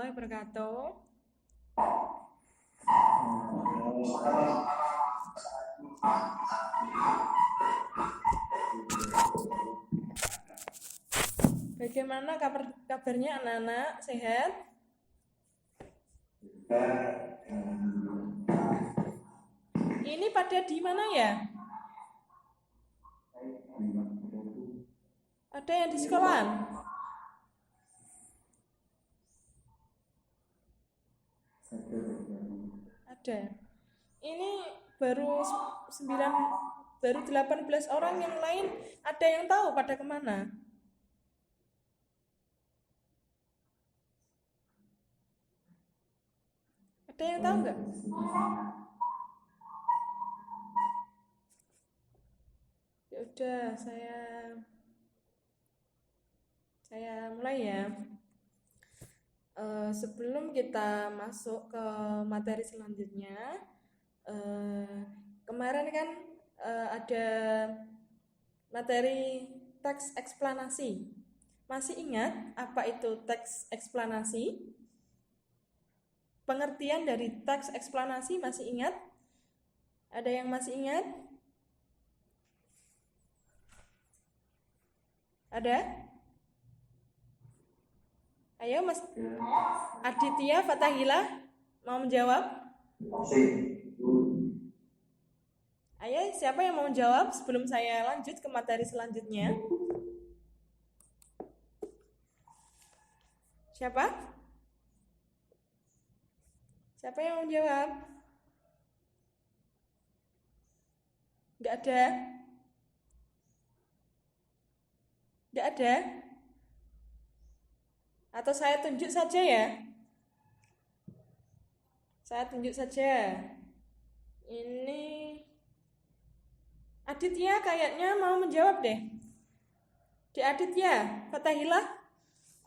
warahmatullahi wabarakatuh. Bagaimana kabarnya anak-anak? Sehat? Ini pada di mana ya? Ada yang di sekolahan? Ada. Ini baru 18 orang, yang lain ada yang tahu pada kemana? Ada yang tahu nggak? Ya udah, saya mulai ya. Sebelum kita masuk ke materi selanjutnya, kemarin kan ada materi teks eksplanasi. Masih ingat apa itu teks eksplanasi? Pengertian dari teks eksplanasi masih ingat? Ada yang masih ingat? Ada? Ayo Mas Aditya Fatahila mau menjawab? Ayo, siapa yang mau menjawab sebelum saya lanjut ke materi selanjutnya? Siapa? Siapa yang mau menjawab? Nggak ada? Nggak ada? Atau saya tunjuk saja ya? Saya tunjuk saja. Ini Aditya kayaknya mau menjawab deh. Di Aditya, Fatahila,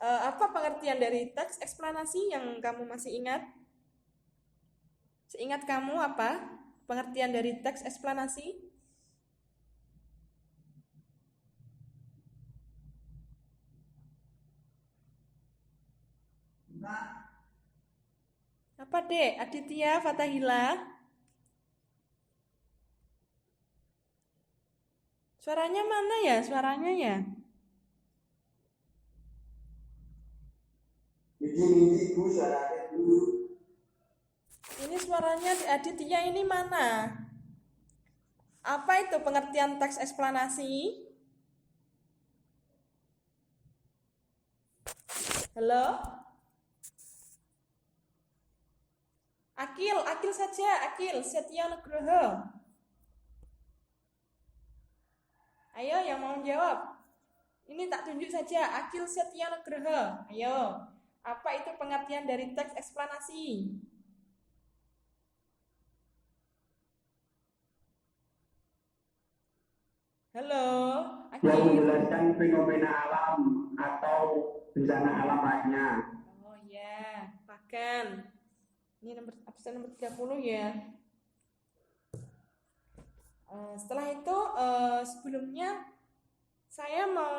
apa pengertian dari teks eksplanasi yang kamu masih ingat? Seingat kamu apa pengertian dari teks eksplanasi? Apa dek? Aditya Fatahila? Suaranya mana ya? Suaranya ya? Ini suaranya di Aditya ini mana? Apa itu pengertian teks eksplanasi? Halo? Akil saja, Akil Setya Nugroho. Ayo yang mau menjawab. Ini tak tunjuk saja, Akil Setya Nugroho. Ayo, apa itu pengertian dari teks eksplanasi? Halo, Akil. Yang menjelaskan fenomena alam atau bencana alam lainnya. Oh ya, bahkan ini absen nomor 30 ya. Setelah itu sebelumnya saya mau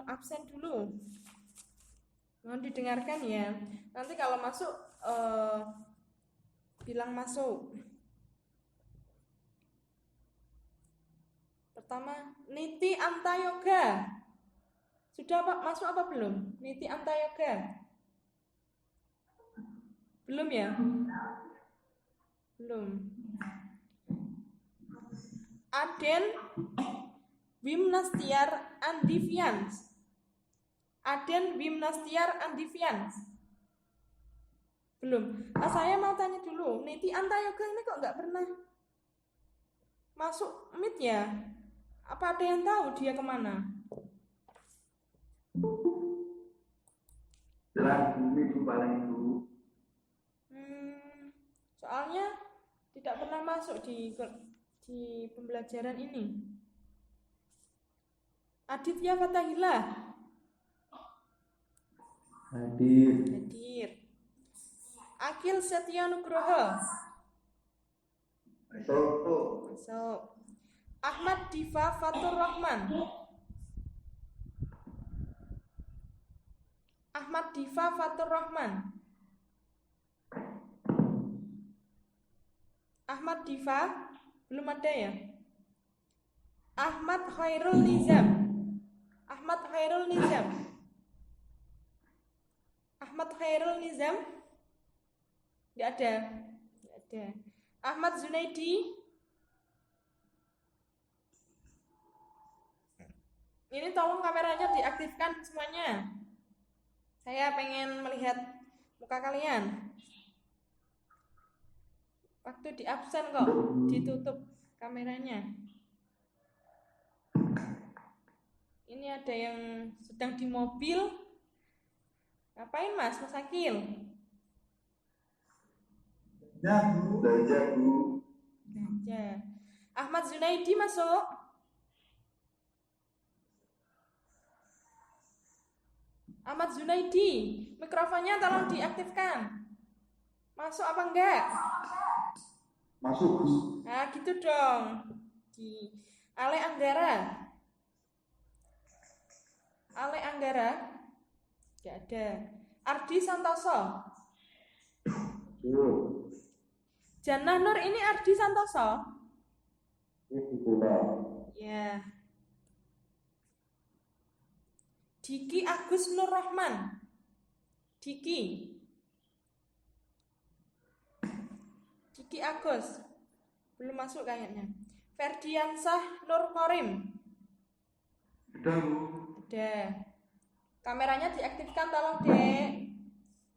absen dulu. Mohon didengarkan ya. Nanti kalau masuk bilang masuk. Pertama, Niti Antayoga. Sudah masuk apa belum? Niti Antayoga. Belum ya? Belum. Aden Wimnastiar Andivians. Aden Wimnastiar Andivians. Belum. Saya mau tanya dulu, Niti Antayoga ini kok nggak pernah masuk meet ya? Apa ada yang tahu dia kemana? Jelas bumi itu paling dulu. Soalnya tidak pernah masuk di pembelajaran ini. Aditya Fatahila. Hadir. Akil Setya Nugroho. Masuk. Ahmad Diva Fatur Rahman. Ahmad Diva Fatur Rahman. Ahmad Diva belum ada ya. Ahmad Khairul Nizam. Ahmad Khairul Nizam. Ahmad Khairul Nizam. Tidak ada. Tidak ada. Ahmad Zunaidi. Ini tolong kameranya diaktifkan semuanya. Saya pengen melihat muka kalian. Waktu di absen kok ditutup kameranya. Ini ada yang sedang di mobil. Ngapain Mas Akil? Belajar, Bu. Belajar. Ahmad Zunaidi masuk. Ahmad Zunaidi, mikrofonnya tolong diaktifkan. Masuk apa enggak? Masuk, Bu. Nah, gitu dong. Di Ale Anggara. Ale Anggara. Enggak ada. Ardi Santoso. Jannah Nur ini Ardi Santoso. Ya. Diki Agus Nur Rahman. Diki Agus belum masuk kayaknya. Ferdiansah Nur Korim. Sudah, Bu. Udah. Kameranya diaktifkan tolong, Dek.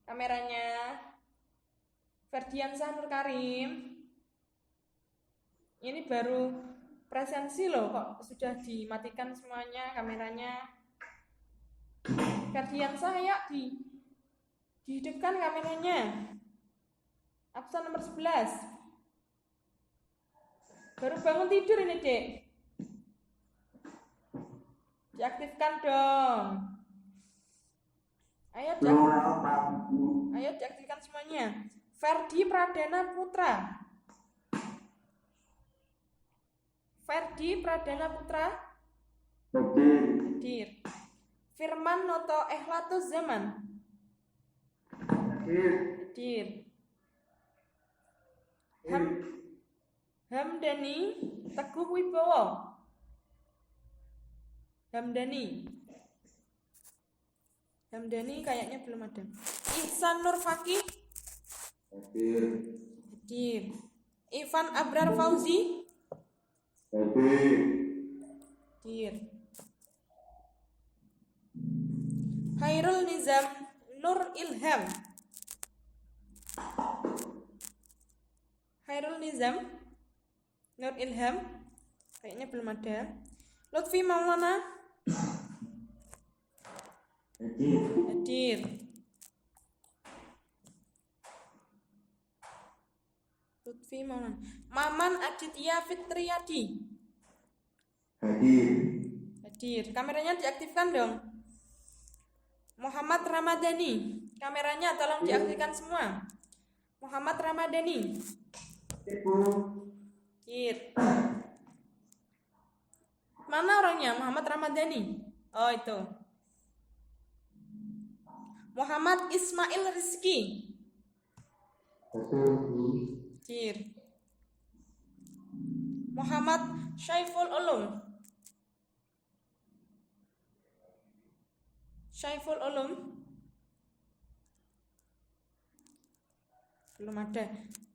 Kameranya. Ferdiansah Nur Karim. Ini baru presensi loh, kok sudah dimatikan semuanya kameranya. Ferdiansah ya dihidupkan kameranya. Absen nomor 11. Baru bangun tidur ini, Dek. Diaktifkan dong. Ayo diaktifkan semuanya. Ferdi Pradana Putra. Ferdi Pradana Putra. Hadir. Firman Noto Ekhlatus Zaman. Hadir. Hamdani Teguh Wibowo. Hamdani kayaknya belum ada. Ihsan Nur Fakih. Hadir. Ivan Abrar Fauzi. Hadir. Khairul Nizam Nur Ilham. Khairul Nizam Nur Ilham kayaknya belum ada. Lutfi Maulana. Hadir. Lutfi Maulana. Maman Aditya Fitriyadi. Hadir. Kameranya diaktifkan dong. Muhammad Ramadhani. Kameranya tolong diaktifkan semua. Muhammad Ramadhani. Hadir. Mana orangnya? Muhammad Ramadhani. Oh, itu. Muhammad Ismail Rizki. Hadir. Muhammad Syaiful Ulum. Belum ada.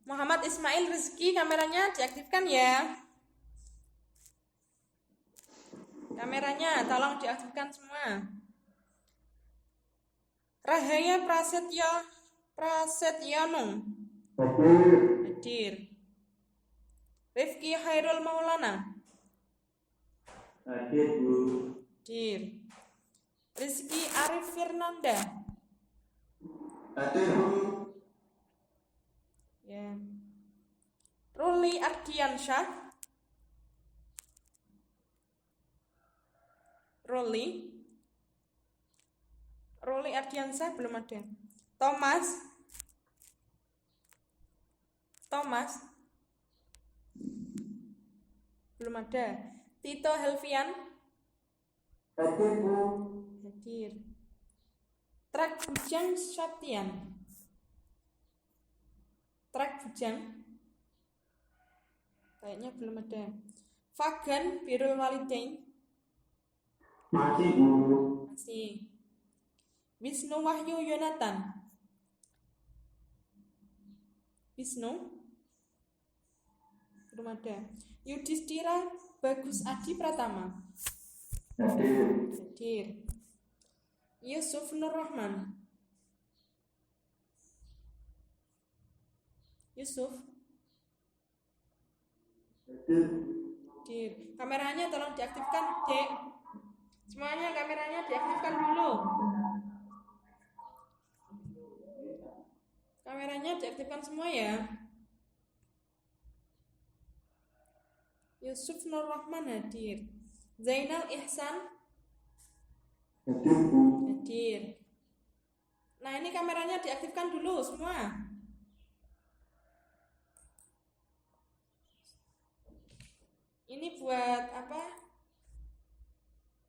Muhammad Ismail Rizki, kameranya diaktifkan ya. Kameranya tolong diaktifkan semua. Rahaya Prasetyanung. Hadir. Rifki Khairul Maulana. Hadir, Bu. Hadir. Rizky Arif Firnanda. Hadir, Bu. Ya. Ruli Ardiansyah. Ruli Ardiansyah belum ada. Thomas belum ada. Tito Helvian. Hadir, Bu. Hadir. Trek Bujang Septian. Kayaknya belum ada. Fagan birrul walidain. Masih Bu. Masih. Wisnu Wahyu Yonatan. Wisnu. Belum ada. Yudhistira Bagus Adi Pratama. Hadir. Yusuf Nur Rahman. Yusuf. Hadir. Kameranya tolong diaktifkan, Dek. Semuanya kameranya diaktifkan dulu. Kameranya diaktifkan semua ya. Yusuf Nur Rahman hadir. Zainal Ihsan Hadir Bu. hadir. Nah, ini kameranya diaktifkan dulu semua. Ini buat apa?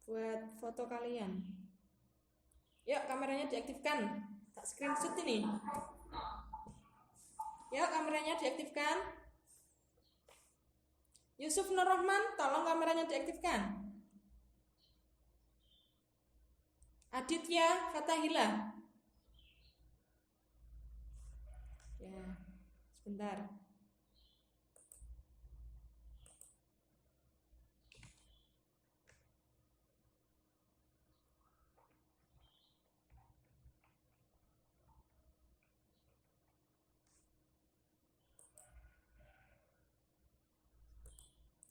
Buat foto kalian. Yuk, kameranya diaktifkan. Tak screenshot ini. Yuk, kameranya diaktifkan. Yusuf Nur Rahman, tolong kameranya diaktifkan. Aditya Fatahila. Ya, sebentar.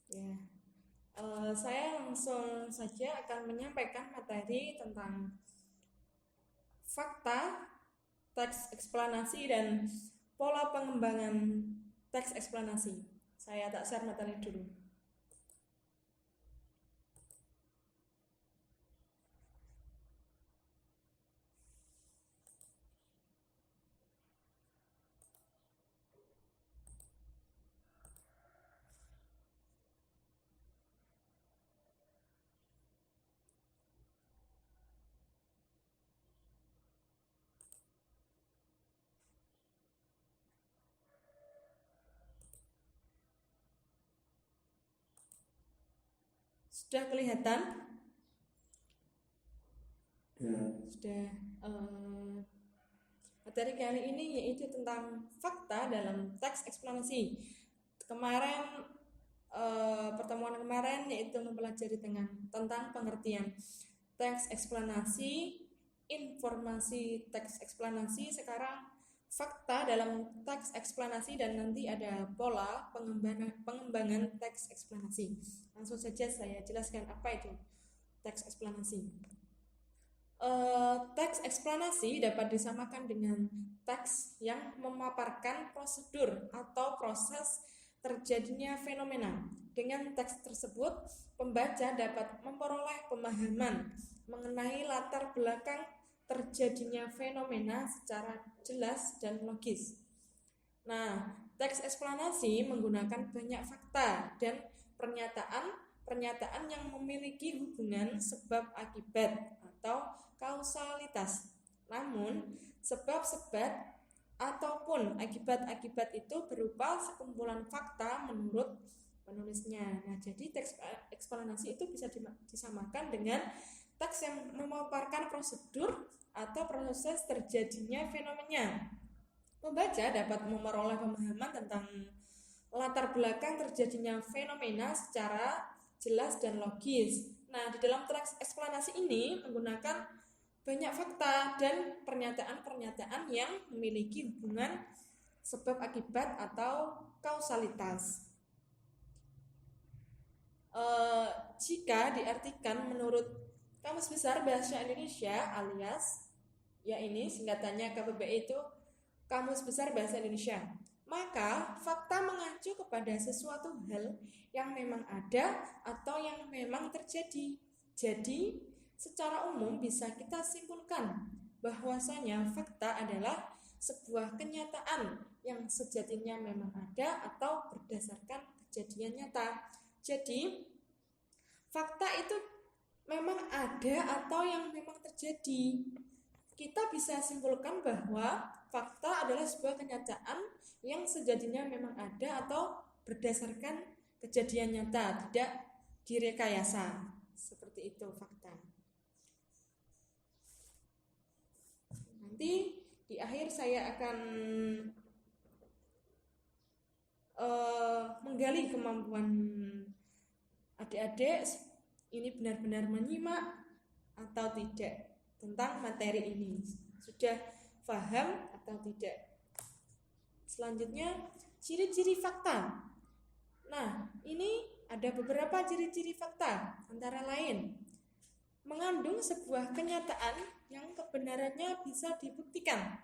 Ya, saya langsung saja akan menyampaikan materi tentang fakta, teks eksplanasi, dan pola pengembangan teks eksplanasi. Saya tak share materi dulu. Sudah kelihatan? Sudah. Materi kali ini yaitu tentang fakta dalam teks eksplanasi. Kemarin pertemuan kemarin yaitu mempelajari tentang pengertian teks eksplanasi, informasi teks eksplanasi. Sekarang fakta dalam teks eksplanasi, dan nanti ada pola pengembangan teks eksplanasi. Langsung saja saya jelaskan apa itu teks eksplanasi. Teks eksplanasi dapat disamakan dengan teks yang memaparkan prosedur atau proses terjadinya fenomena. Dengan teks tersebut, pembaca dapat memperoleh pemahaman mengenai latar belakang terjadinya fenomena secara jelas dan logis. Nah, teks eksplanasi menggunakan banyak fakta dan pernyataan yang memiliki hubungan sebab akibat atau kausalitas. Namun, sebab-sebab ataupun akibat-akibat itu berupa sekumpulan fakta menurut penulisnya. Nah, jadi teks eksplanasi itu bisa disamakan dengan teks yang memaparkan prosedur atau proses terjadinya fenomena. Pembaca dapat memperoleh pemahaman tentang latar belakang terjadinya fenomena secara jelas dan logis. Nah, di dalam teks eksplanasi ini menggunakan banyak fakta dan pernyataan-pernyataan yang memiliki hubungan sebab akibat atau kausalitas. Jika diartikan menurut Kamus Besar Bahasa Indonesia alias, ya ini singkatannya KBBI itu Kamus Besar Bahasa Indonesia, maka fakta mengacu kepada sesuatu hal yang memang ada atau yang memang terjadi. Jadi, secara umum bisa kita simpulkan bahwasanya fakta adalah sebuah kenyataan yang sejatinya memang ada atau berdasarkan kejadian nyata. Jadi, fakta itu memang ada atau yang memang terjadi. Kita bisa simpulkan bahwa fakta adalah sebuah kenyataan yang sejatinya memang ada atau berdasarkan kejadian nyata, tidak direkayasa. Seperti itu fakta. Nanti di akhir saya akan menggali kemampuan adik-adik ini benar-benar menyimak atau tidak tentang materi ini. Sudah paham atau tidak? Selanjutnya, ciri-ciri fakta. Nah, ini ada beberapa ciri-ciri fakta, antara lain mengandung sebuah kenyataan yang kebenarannya bisa dibuktikan.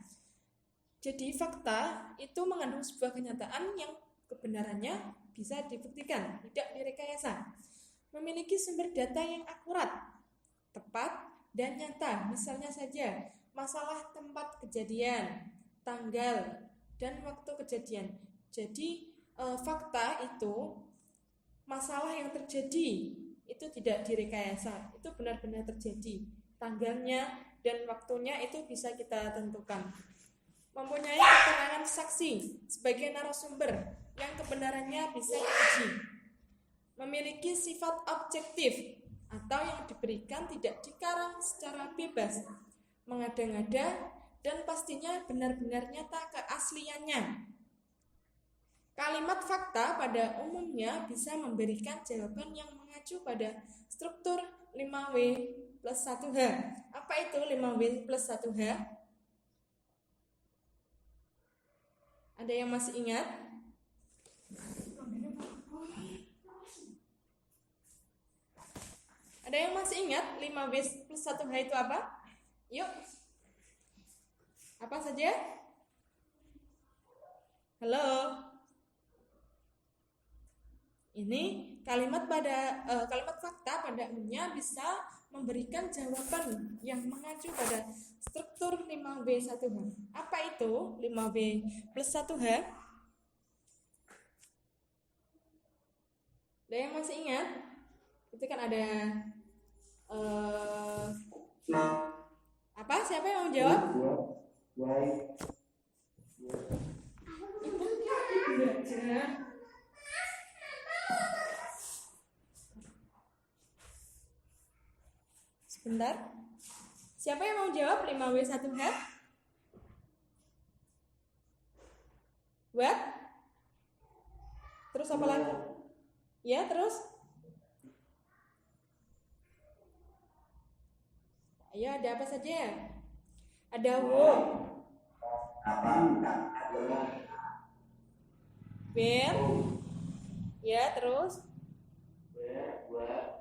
Jadi fakta itu mengandung sebuah kenyataan yang kebenarannya bisa dibuktikan, tidak direkayasa. Memiliki sumber data yang akurat, tepat, dan nyata. Misalnya saja, masalah tempat kejadian, tanggal, dan waktu kejadian. Jadi fakta itu masalah yang terjadi itu tidak direkayasa, itu benar-benar terjadi. Tanggalnya dan waktunya itu bisa kita tentukan. Mempunyai keterangan saksi sebagai narasumber yang kebenarannya bisa diuji. Memiliki sifat objektif atau yang diberikan tidak dikarang secara bebas, mengada-ngada, dan pastinya benar-benar nyata keasliannya. Kalimat fakta pada umumnya bisa memberikan jawaban yang mengacu pada struktur 5W plus 1H. Apa itu 5W plus 1H? Ada yang masih ingat? Ada yang masih ingat 5W plus 1H itu apa? Yuk. Apa saja? Halo. Ini kalimat fakta pada umumnya bisa memberikan jawaban yang mengacu pada struktur 5W1H. Apa itu 5W plus 1H? Ada yang masih ingat? Itu kan ada apa? Siapa yang mau jawab? Ibu belajar. Sebentar. Siapa yang mau jawab 5W1H? What? Terus apa lagi? Ya, terus? Ayo, ada apa saja? Ada wo. Where? Ya, terus?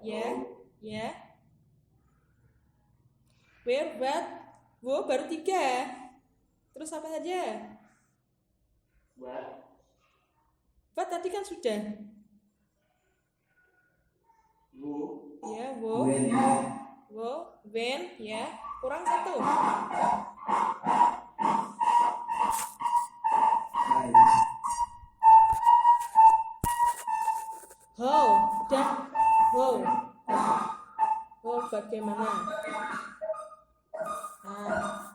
Ya, ya. Where, what, wo baru 3. Terus apa saja? What tadi kan sudah. Ya, wo, when, ya, kurang 1. How, dan how bagaimana? Nah,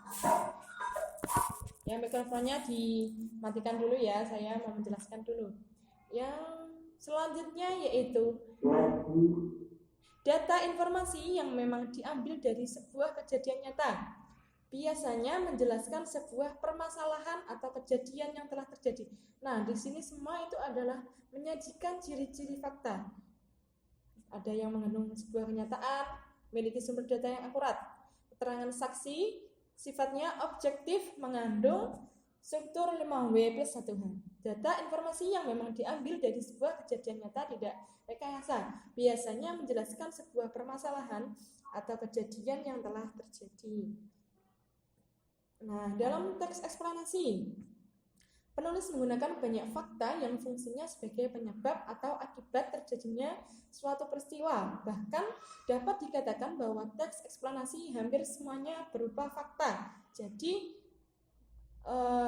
ya mikrofonnya dimatikan dulu ya, saya mau menjelaskan dulu. Yang selanjutnya yaitu data informasi yang memang diambil dari sebuah kejadian nyata. Biasanya menjelaskan sebuah permasalahan atau kejadian yang telah terjadi. Nah, di sini semua itu adalah menyajikan ciri-ciri fakta. Ada yang mengandung sebuah kenyataan, memiliki sumber data yang akurat. Keterangan saksi sifatnya objektif, mengandung struktur 5W plus 1H. Data informasi yang memang diambil dari sebuah kejadian nyata tidak rekayasa. Biasanya menjelaskan sebuah permasalahan atau kejadian yang telah terjadi. Nah, dalam teks eksplanasi, penulis menggunakan banyak fakta yang fungsinya sebagai penyebab atau akibat terjadinya suatu peristiwa. Bahkan dapat dikatakan bahwa teks eksplanasi hampir semuanya berupa fakta. Jadi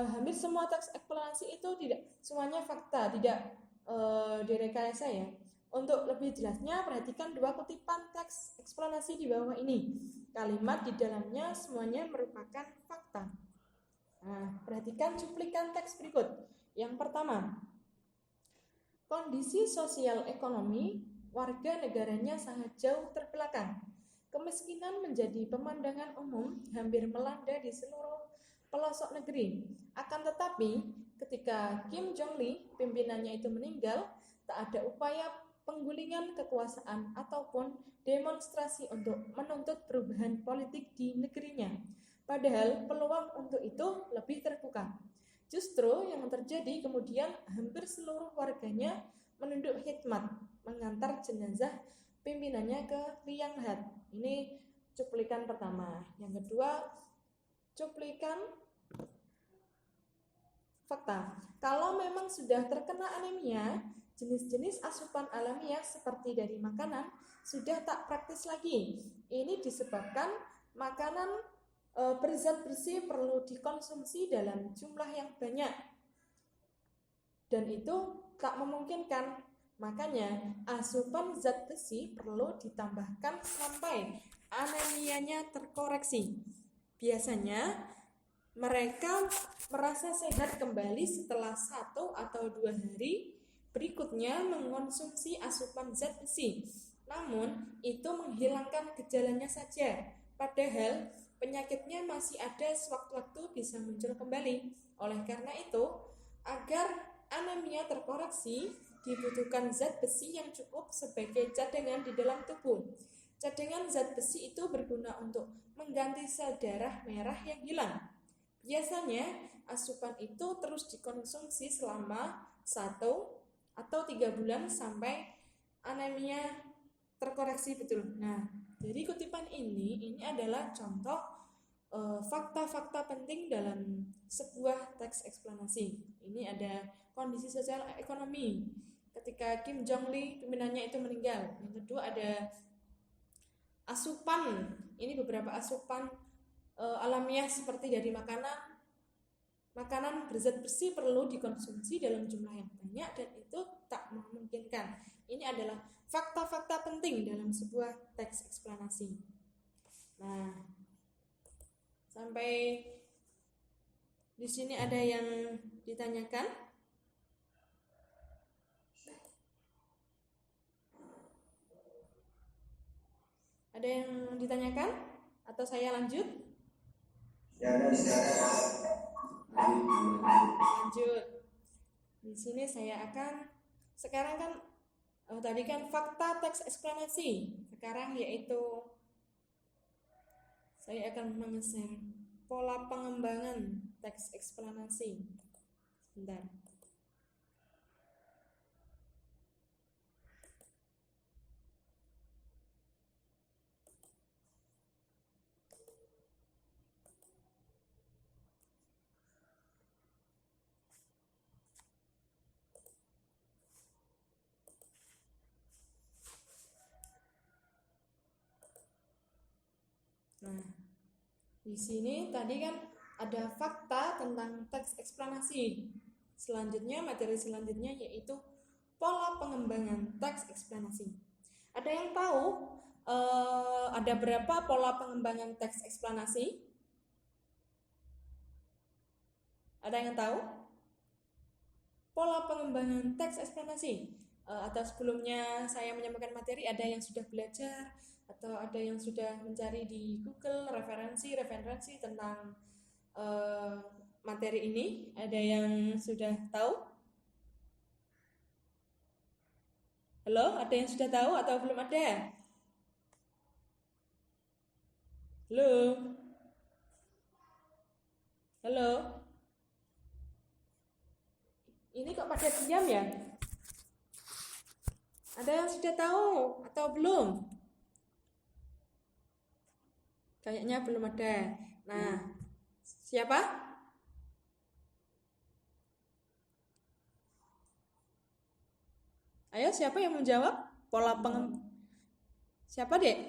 hampir semua teks eksplanasi itu tidak semuanya fakta, tidak direkayasa ya. Untuk lebih jelasnya, perhatikan 2 kutipan teks eksplanasi di bawah ini. Kalimat di dalamnya semuanya merupakan fakta. Nah, perhatikan cuplikan teks berikut. Yang pertama, Kondisi sosial ekonomi warga negaranya sangat jauh terbelakang. Kemiskinan menjadi pemandangan umum hampir melanda di seluruh pelosok negeri. Akan tetapi, ketika Kim Jong-il, pimpinannya itu meninggal, tak ada upaya penggulingan kekuasaan ataupun demonstrasi untuk menuntut perubahan politik di negerinya. Padahal peluang untuk itu lebih terbuka. Justru yang terjadi kemudian hampir seluruh warganya menunduk khidmat, mengantar jenazah pimpinannya ke liang lahat. Ini cuplikan pertama. Yang kedua, cuplikan fakta. Kalau memang sudah terkena anemia, jenis-jenis asupan alamiah seperti dari makanan sudah tak praktis lagi. Ini disebabkan makanan berzat besi perlu dikonsumsi dalam jumlah yang banyak dan itu tak memungkinkan. Makanya asupan zat besi perlu ditambahkan sampai anemianya terkoreksi. Biasanya mereka merasa sehat kembali setelah 1 atau 2 hari berikutnya mengonsumsi asupan zat besi. Namun itu menghilangkan gejalanya saja. Padahal penyakitnya masih ada, sewaktu-waktu bisa muncul kembali. Oleh karena itu, agar anemia terkoreksi, dibutuhkan zat besi yang cukup sebagai cadangan di dalam tubuh. Cadangan zat besi itu berguna untuk mengganti sel darah merah yang hilang. Biasanya, asupan itu terus dikonsumsi selama 1 atau 3 bulan sampai anemia terkoreksi betul. Nah, jadi kutipan ini adalah contoh fakta-fakta penting dalam sebuah teks eksplanasi. Ini ada kondisi sosial ekonomi ketika Kim Jong-il pimpinannya itu meninggal. Yang kedua ada asupan. Ini beberapa asupan alamiah seperti dari makanan. Makanan berzat besi perlu dikonsumsi dalam jumlah yang banyak dan itu tak memungkinkan. Ini adalah fakta-fakta penting dalam sebuah teks eksplanasi. Nah, sampai di sini ada yang ditanyakan? Ada yang ditanyakan? Atau saya lanjut? Lanjut. Di sini saya akan sekarang kan tadi kan fakta teks eksplanasi. Sekarang yaitu saya akan meng-share pola pengembangan teks eksplanasi. Sebentar. Nah, di sini tadi kan ada fakta tentang teks eksplanasi. Selanjutnya, materi selanjutnya yaitu pola pengembangan teks eksplanasi. Ada yang tahu ada berapa pola pengembangan teks eksplanasi? Ada yang tahu? Pola pengembangan teks eksplanasi. Atau sebelumnya saya menyampaikan materi, ada yang sudah belajar atau ada yang sudah mencari di Google referensi tentang materi ini? Ada yang sudah tahu? Halo, ada yang sudah tahu atau belum ada? Halo? Halo? Ini kok pada diam ya? Ada yang sudah tahu atau belum? Kayaknya belum ada. Nah, siapa? Ayo, siapa yang menjawab? Pola Siapa, Dek?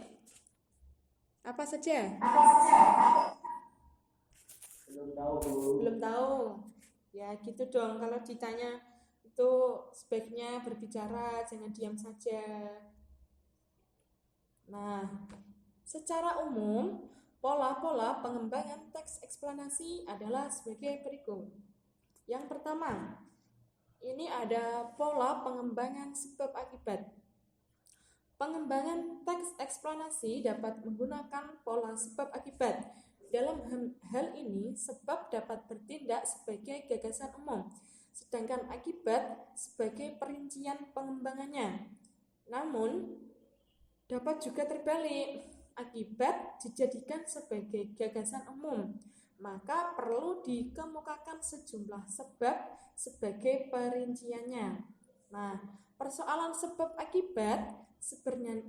Apa saja? Belum tahu. Ya, gitu dong. Kalau ditanya itu sebaiknya berbicara, jangan diam saja. Nah, secara umum, pola-pola pengembangan teks eksplanasi adalah sebagai berikut. Yang pertama, ini ada pola pengembangan sebab akibat. Pengembangan teks eksplanasi dapat menggunakan pola sebab akibat. Dalam hal ini, sebab dapat bertindak sebagai gagasan umum, sedangkan akibat sebagai perincian pengembangannya. Namun, dapat juga terbalik, akibat dijadikan sebagai gagasan umum, maka perlu dikemukakan sejumlah sebab sebagai perinciannya. Nah, persoalan sebab akibat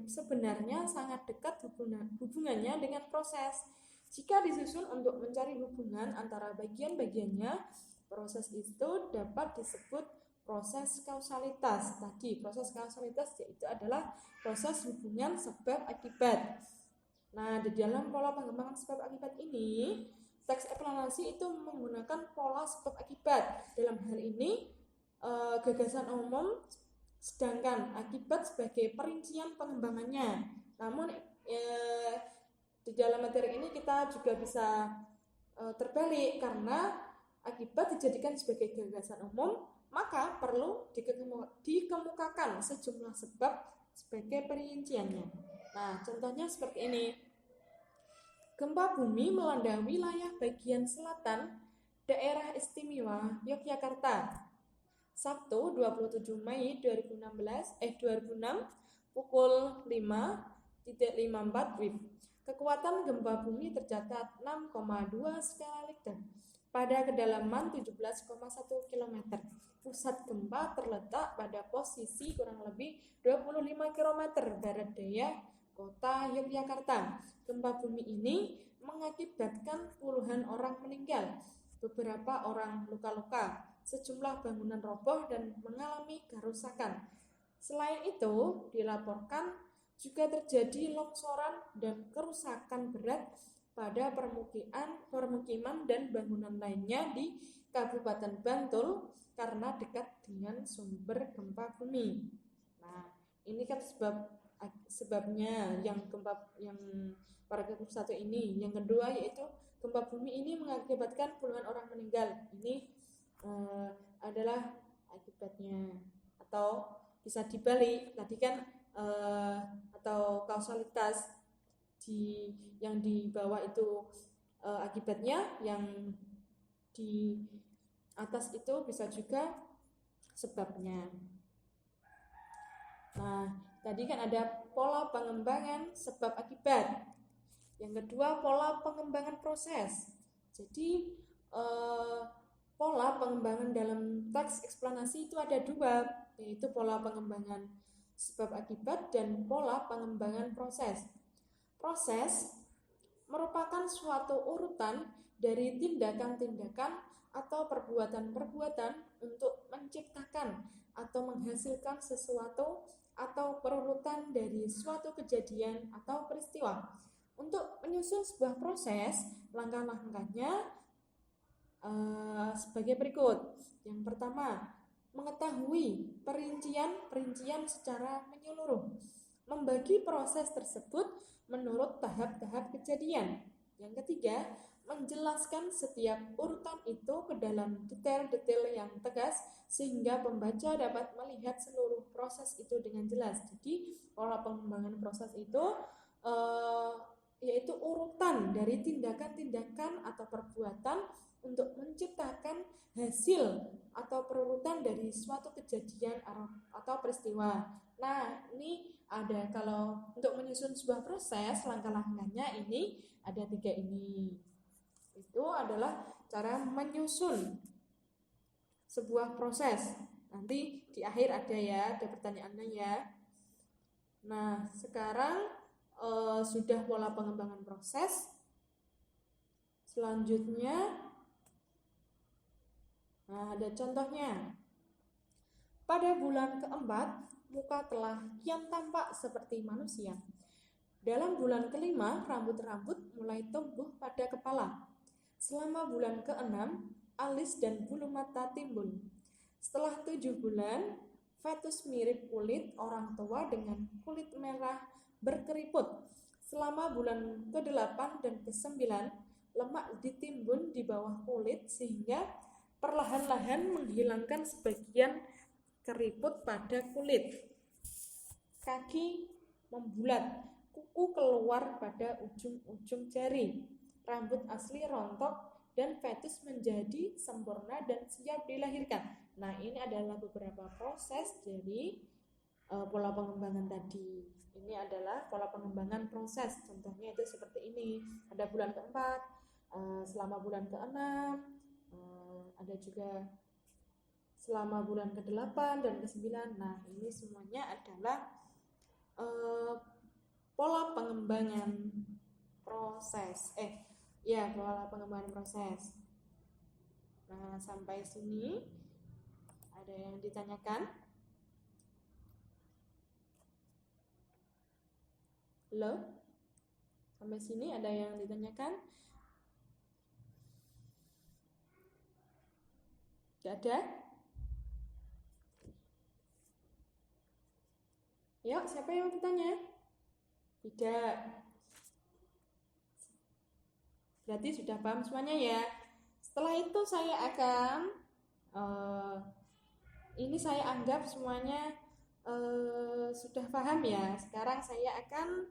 sebenarnya sangat dekat hubungannya dengan proses. Jika disusun untuk mencari hubungan antara bagian-bagiannya, proses itu dapat disebut proses kausalitas. Tadi proses kausalitas yaitu adalah proses hubungan sebab akibat. Nah, di dalam pola pengembangan sebab akibat ini, teks eksplanasi itu menggunakan pola sebab akibat. Dalam hal ini, gagasan umum, sedangkan akibat sebagai perincian pengembangannya. Namun, di dalam materi ini kita juga bisa terbalik, karena akibat dijadikan sebagai gagasan umum, maka perlu dikemukakan sejumlah sebab sebagai perinciannya. Nah, contohnya seperti ini. Gempa bumi melanda wilayah bagian selatan Daerah Istimewa Yogyakarta. Sabtu 27 Mei 2006 pukul 5.54 WIB. Kekuatan gempa bumi tercatat 6,2 skala Richter pada kedalaman 17,1 km. Pusat gempa terletak pada posisi kurang lebih 25 km barat daya kota Yogyakarta. Gempa bumi ini mengakibatkan puluhan orang meninggal, beberapa orang luka-luka, sejumlah bangunan roboh dan mengalami kerusakan. Selain itu, dilaporkan juga terjadi longsoran dan kerusakan berat pada permukiman dan bangunan lainnya di Kabupaten Bantul karena dekat dengan sumber gempa bumi. Nah, ini kan sebabnya yang paragraf 1 ini. Yang kedua yaitu gempa bumi ini mengakibatkan puluhan orang meninggal. Ini adalah akibatnya, atau bisa dibalik tadi kan, atau kausalitas yang di bawah itu akibatnya, yang di atas itu bisa juga sebabnya. Nah, tadi kan ada pola pengembangan sebab akibat. Yang kedua, pola pengembangan proses. Jadi pola pengembangan dalam teks eksplanasi itu ada dua, yaitu pola pengembangan sebab akibat dan pola pengembangan proses. Proses merupakan suatu urutan dari tindakan-tindakan atau perbuatan-perbuatan untuk menciptakan atau menghasilkan sesuatu, atau perurutan dari suatu kejadian atau peristiwa. Untuk menyusun sebuah proses, langkah-langkahnya sebagai berikut. Yang pertama, mengetahui perincian secara menyeluruh, membagi proses tersebut menurut tahap-tahap kejadian. Yang ketiga, menjelaskan setiap urutan itu ke dalam detail-detail yang tegas sehingga pembaca dapat melihat seluruh proses itu dengan jelas. Jadi pola pengembangan proses itu yaitu urutan dari tindakan-tindakan atau perbuatan untuk menciptakan hasil atau perurutan dari suatu kejadian atau peristiwa. Nah, ini ada, kalau untuk menyusun sebuah proses, langkah-langkahnya ini ada 3 ini. Itu adalah cara menyusun sebuah proses. Nanti di akhir ada pertanyaannya ya. Nah, sekarang sudah pola pengembangan proses. Selanjutnya, nah ada contohnya. Pada bulan keempat, muka telah kian tampak seperti manusia. Dalam bulan kelima, rambut-rambut mulai tumbuh pada kepala. Selama bulan keenam, alis dan bulu mata timbul. Setelah 7 bulan, fetus mirip kulit orang tua dengan kulit merah berkeriput. Selama bulan ke-8 dan ke-9, lemak ditimbun di bawah kulit sehingga perlahan-lahan menghilangkan sebagian keriput pada kulit. Kaki membulat, kuku keluar pada ujung-ujung jari, rambut asli rontok, dan fetus menjadi sempurna dan siap dilahirkan. Nah, ini adalah beberapa proses dari pola pengembangan tadi. Ini adalah pola pengembangan proses. Contohnya itu seperti ini. Ada bulan keempat, selama bulan keenam, ada juga selama bulan ke-8 dan ke-9. Nah, ini semuanya adalah pola pengembangan proses. Pola pengembangan proses. Nah, sampai sini ada yang ditanyakan? Halo? Sampai sini ada yang ditanyakan? Tidak ada? Yuk, siapa yang bertanya? Tidak. Berarti sudah paham semuanya ya. Setelah itu saya akan ini saya anggap semuanya sudah paham ya. Sekarang saya akan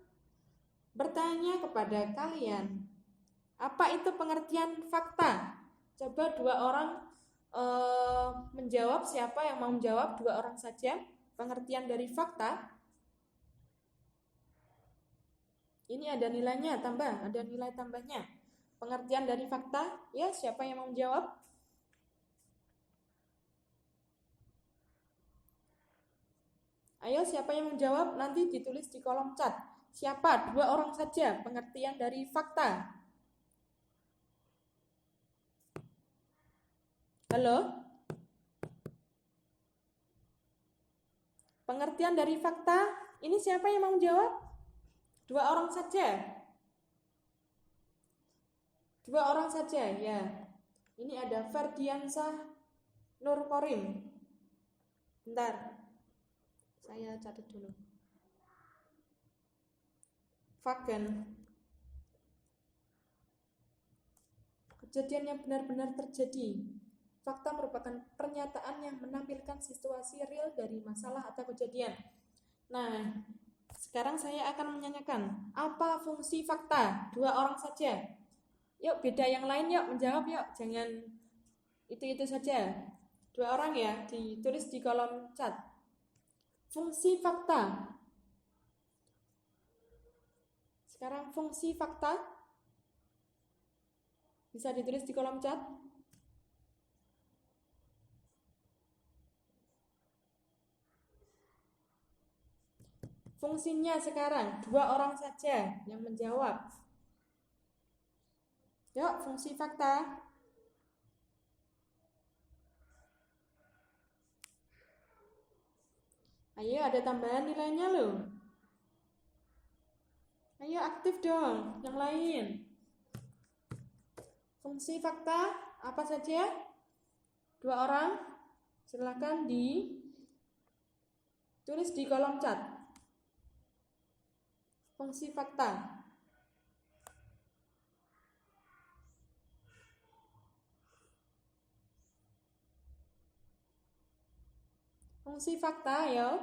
bertanya kepada kalian, apa itu pengertian fakta? Coba 2 orang menjawab. Siapa yang mau menjawab? 2 orang saja. Pengertian dari fakta. Ini ada nilainya, ada nilai tambahnya. Pengertian dari fakta, ya, siapa yang mau menjawab? Ayo, siapa yang menjawab? Nanti ditulis di kolom chat. Siapa? 2 orang saja. Pengertian dari fakta. Halo? Pengertian dari fakta. Ini siapa yang mau menjawab? 2 orang saja. 2 orang saja, ya. Ini ada Ferdiansah Nurkorim. Bentar, saya catat dulu. Fagen. Kejadian yang benar-benar terjadi. Fakta merupakan pernyataan yang menampilkan situasi real dari masalah atau kejadian. Nah, sekarang saya akan menanyakan, apa fungsi fakta? 2 orang saja. Yuk, beda yang lain yuk, menjawab yuk. Jangan itu saja. 2 orang ya, ditulis di kolom chat. Fungsi fakta. Sekarang fungsi fakta bisa ditulis di kolom chat. Fungsinya sekarang 2 orang saja yang menjawab. Yuk, fungsi fakta. Ayo, ada tambahan nilainya loh. Ayo, aktif dong, yang lain. Fungsi fakta apa saja? 2 orang. Silakan ditulis di kolom chat. Fungsi fakta. Fungsi fakta, ya.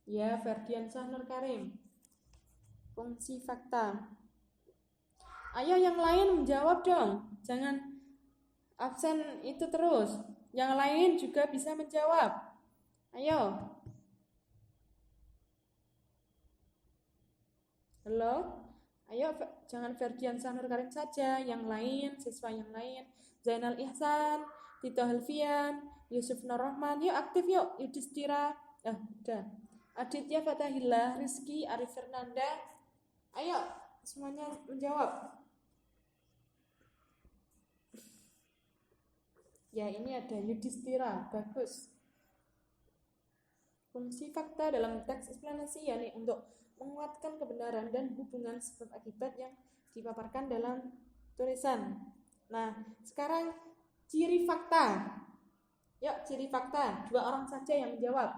Ya, Ferdiansah Nurkorim. Fungsi fakta. Ayo yang lain menjawab dong. Jangan absen itu terus. Yang lain juga bisa menjawab. Ayo. Halo? Ayo, jangan Ferdiansah Nurkorim saja, yang lain, siswa yang lain. Zainal Ihsan, Tito Helvian, Yusuf Nurrahman, yuk aktif yuk. Yudhistira, udah. Aditya Fatahillah, Rizky, Arif Fernanda. Ayo, semuanya menjawab. Ya, ini ada Yudhistira, bagus. Fungsi fakta dalam teks eksplanasi yakni untuk menguatkan kebenaran dan hubungan sebab akibat yang dipaparkan dalam tulisan. Nah, sekarang ciri fakta. Yuk, ciri fakta. 2 orang saja yang menjawab.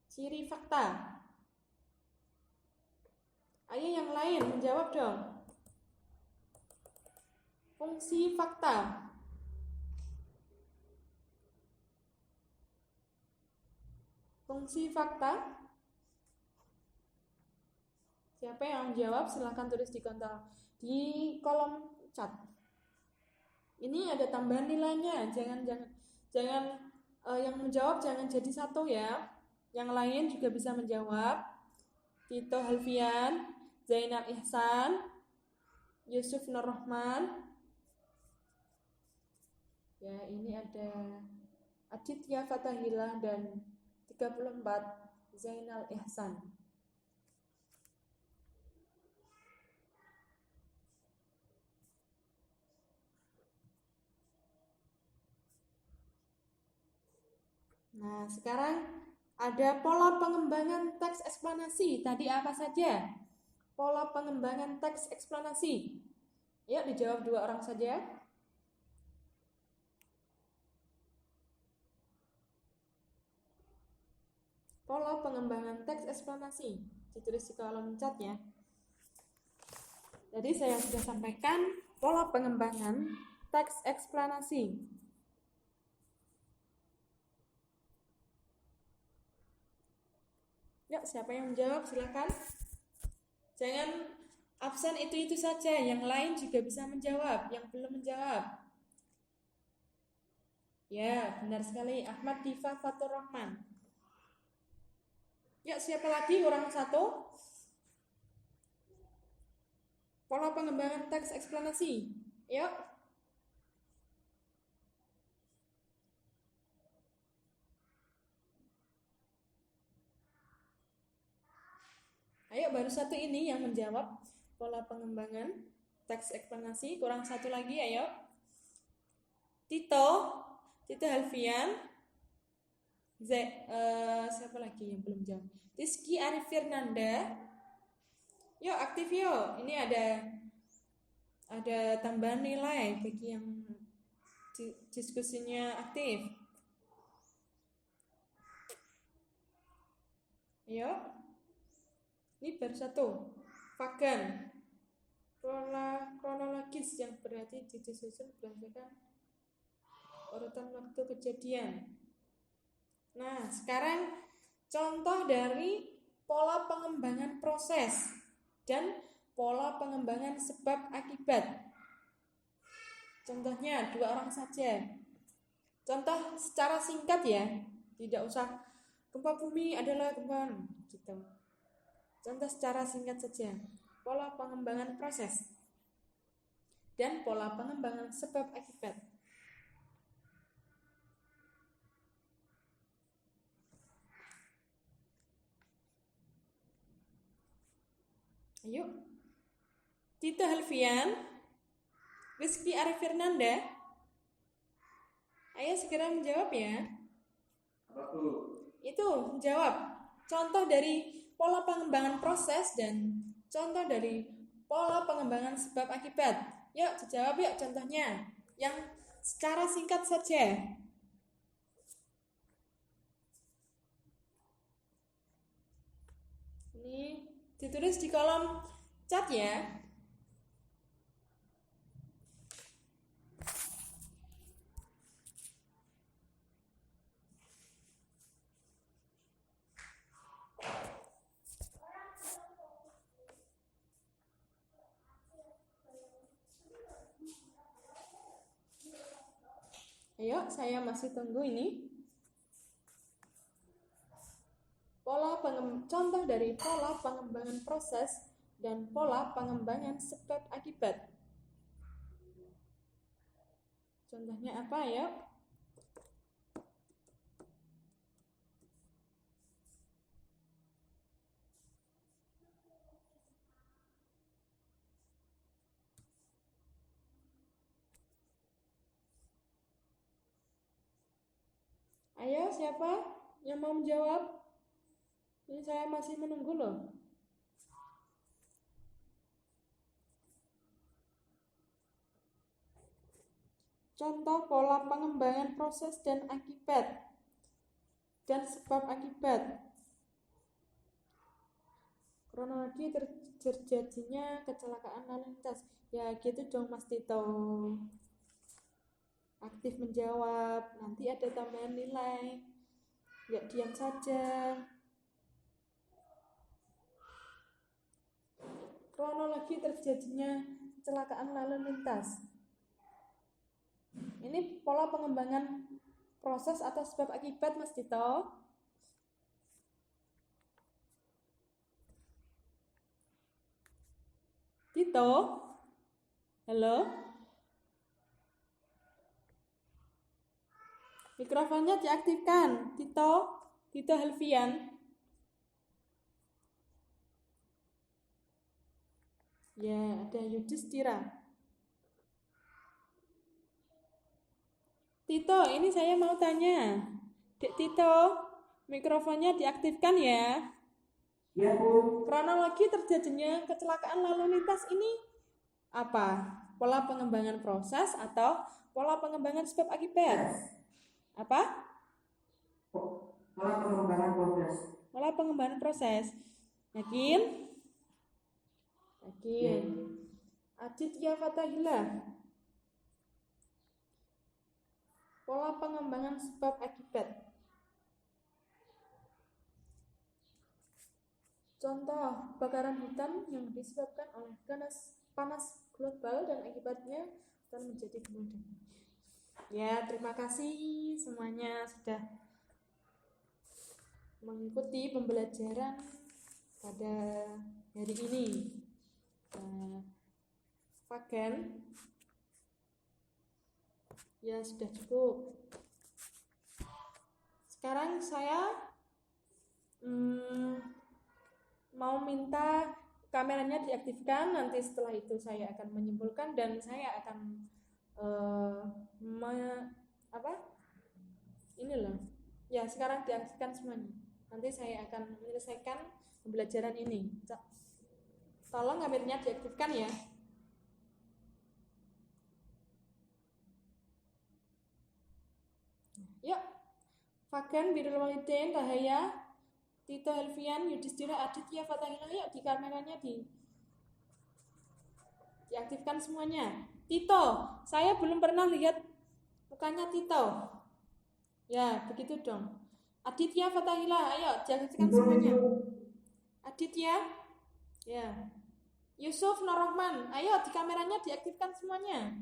Ciri fakta. Ayo yang lain menjawab dong. Fungsi fakta. Fungsi fakta. Siapa yang menjawab? Silahkan tulis di kolom chat. Ini ada tambahan nilainya. Jangan yang menjawab jangan jadi satu ya. Yang lain juga bisa menjawab. Tito Halfian, Zainal Ihsan, Yusuf Nur Rahman. Ya, ini ada Aditya Fatahillah dan 34 Zainal Ihsan. Nah, sekarang ada pola pengembangan teks eksplanasi. Tadi apa saja? Pola pengembangan teks eksplanasi. Yuk dijawab 2 orang saja. Pola pengembangan teks eksplanasi. Ditulis di kolom chat ya. Jadi saya sudah sampaikan pola pengembangan teks eksplanasi. Yuk, siapa yang menjawab? Silakan. Jangan absen itu saja, yang lain juga bisa menjawab, yang belum menjawab. Ya, benar sekali, Ahmad Diva Fatur Rahman. Yuk, siapa lagi? Orang satu. Pola pengembangan teks eksplanasi. Yuk. Ayo, baru satu ini yang menjawab pola pengembangan teks eksplanasi. Kurang satu lagi, ayo. Tito Halfian. Siapa lagi yang belum jawab? Rizky Arif Fernanda. Yuk, aktif yuk. Ini ada tambahan nilai bagi yang diskusinya aktif. Ayo. Ini baru satu. Fagan. Kronologis yang berarti disusun berdasarkan urutan waktu kejadian. Nah, sekarang contoh dari pola pengembangan proses dan pola pengembangan sebab akibat. Contohnya 2 orang saja. Contoh secara singkat ya, tidak usah gempa bumi adalah gempa gitu. Contoh secara singkat saja, pola pengembangan proses dan pola pengembangan sebab akibat. Ayo, Tito Halfian, Rizky Arif Fernanda, ayo segera menjawab ya. Apa tuh? Itu menjawab contoh dari pola pengembangan proses dan contoh dari pola pengembangan sebab akibat. Yuk dijawab yuk contohnya yang secara singkat saja. Ini ditulis di kolom chat ya. Ayo, saya masih tunggu ini. Contoh dari pola pengembangan proses dan pola pengembangan sebab akibat. Contohnya apa ya? Ayo, siapa yang mau menjawab? Ini saya masih menunggu loh. Contoh pola pengembangan proses dan akibat dan sebab akibat. Kronologi terjadinya kecelakaan lalu lintas. Ya gitu dong Mas Tito. Aktif menjawab, nanti ada tambahan nilai. Nggak diam saja. Kronologi terjadinya kecelakaan lalu lintas. Ini pola pengembangan proses atau sebab akibat Mas Tito. Tito, halo? Mikrofonnya diaktifkan, Tito Helvian. Ya, ada Yudhistira. Tito, ini saya mau tanya. Dek Tito, mikrofonnya diaktifkan ya. Ya, Bu. Kronologi terjadinya kecelakaan lalu lintas ini apa? Pola pengembangan proses atau pola pengembangan sebab akibat? Apa? Pola pengembangan proses. Pola pengembangan proses. Yakin? Yakin. Aditya Fatahillah. Pola pengembangan sebab akibat. Contoh, kebakaran hutan yang disebabkan oleh panas global dan akibatnya akan menjadi gunung. Ya, terima kasih semuanya sudah mengikuti pembelajaran pada hari ini. Fagen, ya sudah cukup. Sekarang saya mau minta kameranya diaktifkan. Nanti setelah itu saya akan menyimpulkan dan saya akan ya sekarang diaktifkan semuanya. Nanti saya akan menyelesaikan pembelajaran ini. Tolong kameranya diaktifkan ya. Yuk, Fagen, Birrul Walidain, Rahaya, Tito Helvian, Yudhistira, Aditya, Fatahillah, yuk di kameranya diaktifkan semuanya. Tito, saya belum pernah lihat mukanya Tito. Ya, begitu dong. Aditya, Fatahillah, ayo diaktifkan semuanya. Aditya, ya. Yusuf, Norohman, ayo di kameranya diaktifkan semuanya.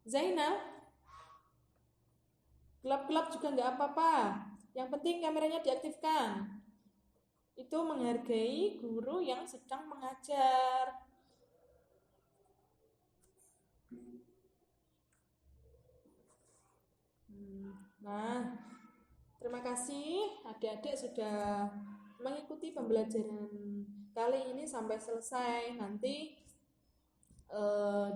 Zainal, gelap-gelap juga nggak apa-apa. Yang penting kameranya diaktifkan. Itu menghargai guru yang sedang mengajar. Nah, terima kasih adik-adik sudah mengikuti pembelajaran kali ini sampai selesai. Nanti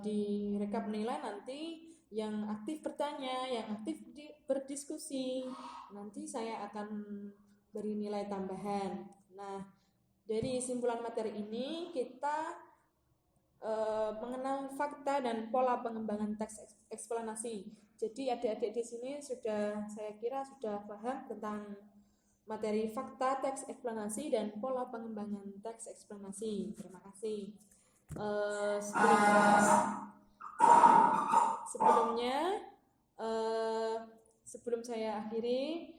di rekap nilai nanti yang aktif bertanya, yang aktif berdiskusi, nanti saya akan beri nilai tambahan. Nah, dari simpulan materi ini kita mengenal fakta dan pola pengembangan teks eksplanasi. Jadi adik-adik di sini saya kira sudah paham tentang materi fakta, teks eksplanasi dan pola pengembangan teks eksplanasi. Terima kasih. Sebelum saya akhiri,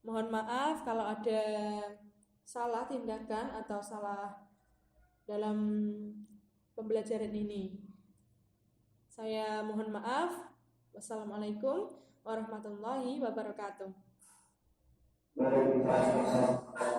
mohon maaf kalau ada salah tindakan atau salah dalam pembelajaran ini. Saya mohon maaf. Wassalamualaikum warahmatullahi wabarakatuh. Waalaikumsalam.